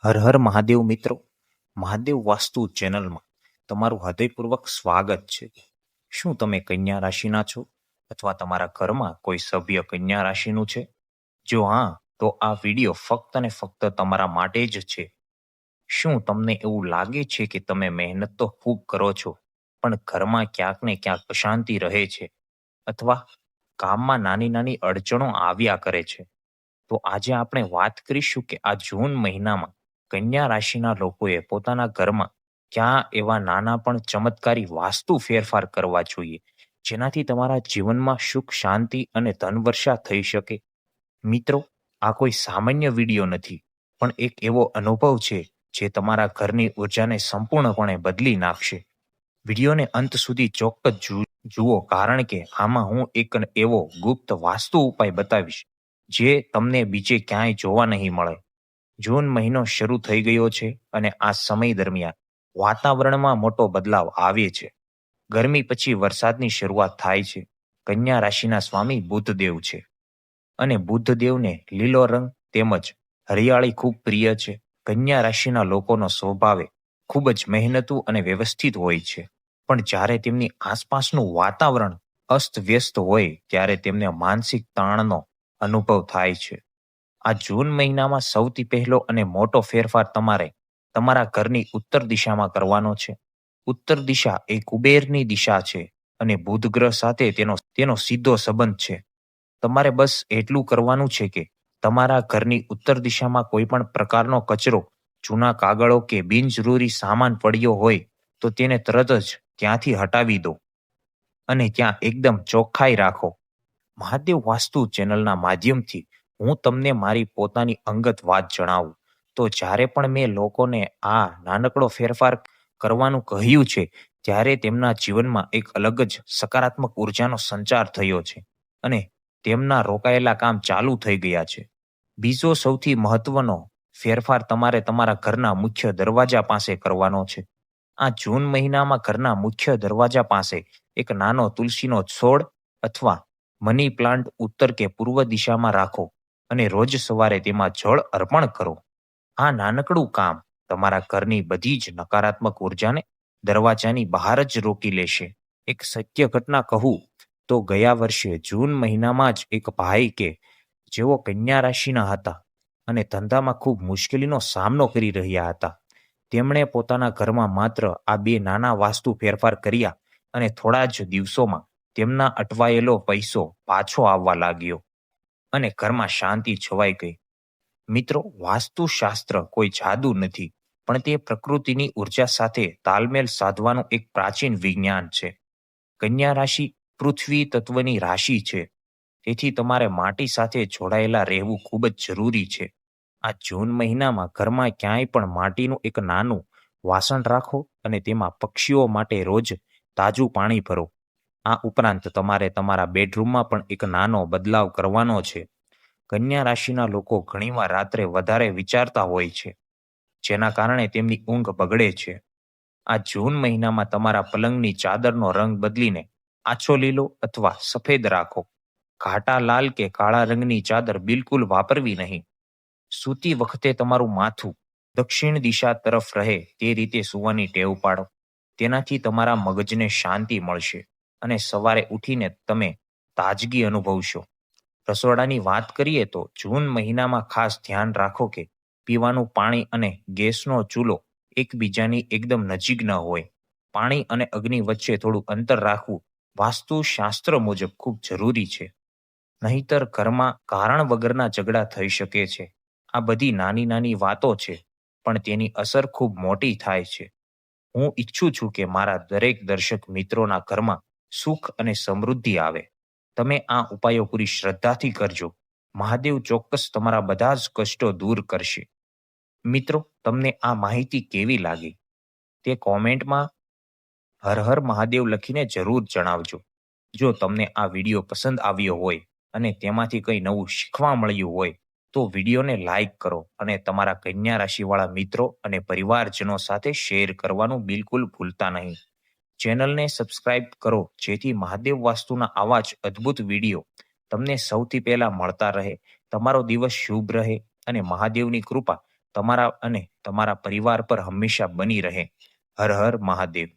હર હર મહાદેવ મિત્રો. મહાદેવ વાસ્તુ ચેનલમાં તમારું હૃદયપૂર્વક સ્વાગત છે. શું તમે કન્યા રાશિના છો અથવા તમારા ઘરમાં કોઈ સભ્ય કન્યા રાશિનું છે? જો હા, તો આ વિડિયો ફક્ત ને ફક્ત તમારા માટે જ છે. શું તમને એવું લાગે છે કે તમે મહેનત તો ખૂબ કરો છો, પણ ઘરમાં ક્યાંક ને ક્યાંક અશાંતિ રહે છે, અથવા કામમાં નાની નાની અડચણો આવ્યા કરે છે? તો આજે આપણે વાત કરીશું કે આ જૂન મહિનામાં કન્યા રાશિના લોકોએ પોતાના ઘરમાં ક્યાં એવા નાના પણ ચમત્કારી વાસ્તુ ફેરફાર કરવા જોઈએ, જેનાથી તમારા જીવનમાં સુખ શાંતિ અને ધનવર્ષા થઈ શકે. મિત્રો, આ કોઈ સામાન્ય વિડીયો નથી, પણ એક એવો અનુભવ છે જે તમારા ઘરની ઉર્જાને સંપૂર્ણપણે બદલી નાખશે. વિડીયોને અંત સુધી ચોક્કસ જુઓ, કારણ કે આમાં હું એક એવો ગુપ્ત વાસ્તુ ઉપાય બતાવીશ જે તમને બીજે ક્યાંય જોવા નહીં મળે. જૂન મહિનો શરૂ થઈ ગયો છે અને આ સમય દરમિયાન વાતાવરણમાં મોટો બદલાવ આવે છે. ગરમી પછી વરસાદની શરૂઆત થાય છે. કન્યા રાશિના સ્વામી બુધદેવ છે, અને બુદ્ધદેવને લીલો રંગ તેમજ હરિયાળી ખૂબ પ્રિય છે. કન્યા રાશિના લોકોનો સ્વભાવે ખૂબ જ મહેનતુ અને વ્યવસ્થિત હોય છે, પણ જ્યારે તેમની આસપાસનું વાતાવરણ અસ્તવ્યસ્ત હોય ત્યારે તેમને માનસિક તાણનો અનુભવ થાય છે. આ જૂન મહિનામાં સૌથી પહેલો અને મોટો ફેરફાર તમારે તમારા ઘરની ઉત્તર દિશામાં કરવાનો છે. ઉત્તર દિશા એ કુબેરની દિશા છે, અને બુધ ગ્રહ સાથે તેનો સીધો સંબંધ છે. તમારે બસ એટલું કરવાનું છે કે તમારા ઘરની ઉત્તર દિશામાં કોઈ પણ પ્રકારનો કચરો, જૂના કાગળો કે બિનજરૂરી સામાન પડ્યો હોય તો તેને તરત જ ત્યાંથી હટાવી દો, અને ત્યાં એકદમ ચોખ્ખાઈ રાખો. મહાદેવ વાસ્તુ ચેનલના માધ્યમથી હું તમને મારી પોતાની અંગત વાત જણાવું, તો જ્યારે પણ મેં લોકોને આ નાનકડો ફેરફાર કરવાનું કહ્યું છે, ત્યારે તેમના જીવનમાં એક અલગ જ સકારાત્મક ઉર્જાનો સંચાર થયો છે, અને તેમના રોકાયેલા કામ ચાલુ થઈ ગયા છે. બીજો સૌથી મહત્વનો ફેરફાર તમારે તમારા ઘરના મુખ્ય દરવાજા પાસે કરવાનો છે. આ જૂન મહિનામાં ઘરના મુખ્ય દરવાજા પાસે એક નાનો તુલસીનો છોડ અથવા મની પ્લાન્ટ ઉત્તર કે પૂર્વ દિશામાં રાખો, અને રોજ સવારે તેમાં જળ અર્પણ કરો. આ નાનકડું કામ તમારા ઘરની બધી જ નકારાત્મક ઉર્જાને દરવાજાની બહાર જ રોકી લેશે. એક સત્ય ઘટના કહું તો ગયા વર્ષે જૂન મહિનામાં જ એક ભાઈ કે જેઓ કન્યા રાશિના હતા અને ધંધામાં ખૂબ મુશ્કેલીનો સામનો કરી રહ્યા હતા, તેમણે પોતાના ઘરમાં માત્ર આ બે નાના વાસ્તુ ફેરફાર કર્યા, અને થોડા જ દિવસોમાં તેમના અટવાયેલો પૈસો પાછો આવવા લાગ્યો, અને ઘરમાં શાંતિ છવાઈ ગઈ. મિત્રો, વાસ્તુશાસ્ત્ર કોઈ જાદુ નથી, પણ તે પ્રકૃતિની ઉર્જા સાથે તાલમેલ સાધવાનું એક પ્રાચીન વિજ્ઞાન છે. કન્યા રાશિ પૃથ્વી તત્વની રાશિ છે, તેથી તમારે માટી સાથે જોડાયેલા રહેવું ખૂબ જ જરૂરી છે. આ જૂન મહિનામાં ઘરમાં ક્યાંય પણ માટીનું એક નાનું વાસણ રાખો, અને તેમાં પક્ષીઓ માટે રોજ તાજું પાણી ભરો. આ ઉપરાંત તમારે તમારા બેડરૂમમાં પણ એક નાનો બદલાવ કરવાનો છે. કન્યા રાશિના લોકો ઘણીવાર રાત્રે વધારે વિચારતા હોય છે, જેના કારણે તેમની ઊંઘ બગડે છે. આ જૂન મહિનામાં તમારા પલંગની ચાદરનો રંગ બદલીને આછો લીલો અથવા સફેદ રાખો. ઘાટા લાલ કે કાળા રંગની ચાદર બિલકુલ વાપરવી નહીં. સૂતી વખતે તમારું માથું દક્ષિણ દિશા તરફ રહે તે રીતે સૂવાની ટેવ પાડો. તેનાથી તમારા મગજને શાંતિ મળશે, અને સવારે ઉઠીને તમે તાજગી અનુભવશો. રસોડાની વાત કરીએ તો જૂન મહિનામાં ખાસ ધ્યાન રાખો કે પીવાનું પાણી અને ગેસનો ચૂલો એકબીજાની એકદમ નજીક ન હોય. પાણી અને અગ્નિ વચ્ચે થોડું અંતર રાખવું વાસ્તુશાસ્ત્ર મુજબ ખૂબ જરૂરી છે, નહીંતર ઘરમાં કારણ વગરના ઝઘડા થઈ શકે છે. આ બધી નાની નાની વાતો છે, પણ તેની અસર ખૂબ મોટી થાય છે. હું ઈચ્છું છું કે મારા દરેક દર્શક મિત્રોના ઘરમાં સુખ અને સમૃદ્ધિ આવે. તમે આ ઉપાયો પૂરી શ્રદ્ધાથી કરજો. મહાદેવ ચોક્કસ તમારા બધા જ કષ્ટો દૂર કરશે. મિત્રો, તમને આ માહિતી કેવી લાગી તે કોમેન્ટમાં હર હર મહાદેવ લખીને જરૂર જણાવજો. જો તમને આ વિડીયો પસંદ આવ્યો હોય અને તેમાંથી કંઈ નવું શીખવા મળ્યું હોય, તો વિડીયોને લાઈક કરો, અને તમારા કન્યા રાશિવાળા મિત્રો અને પરિવારજનો સાથે શેર કરવાનું બિલકુલ ભૂલતા નહીં. ચેનલને સબસ્ક્રાઇબ કરો, જેથી મહાદેવ વાસ્તુના આવા જ અદ્ભુત વિડીયો તમને સૌથી પહેલા મળતા રહે. તમારો દિવસ શુભ રહે, અને મહાદેવની કૃપા તમારા અને તમારા પરિવાર પર હંમેશા બની રહે. હર હર મહાદેવ.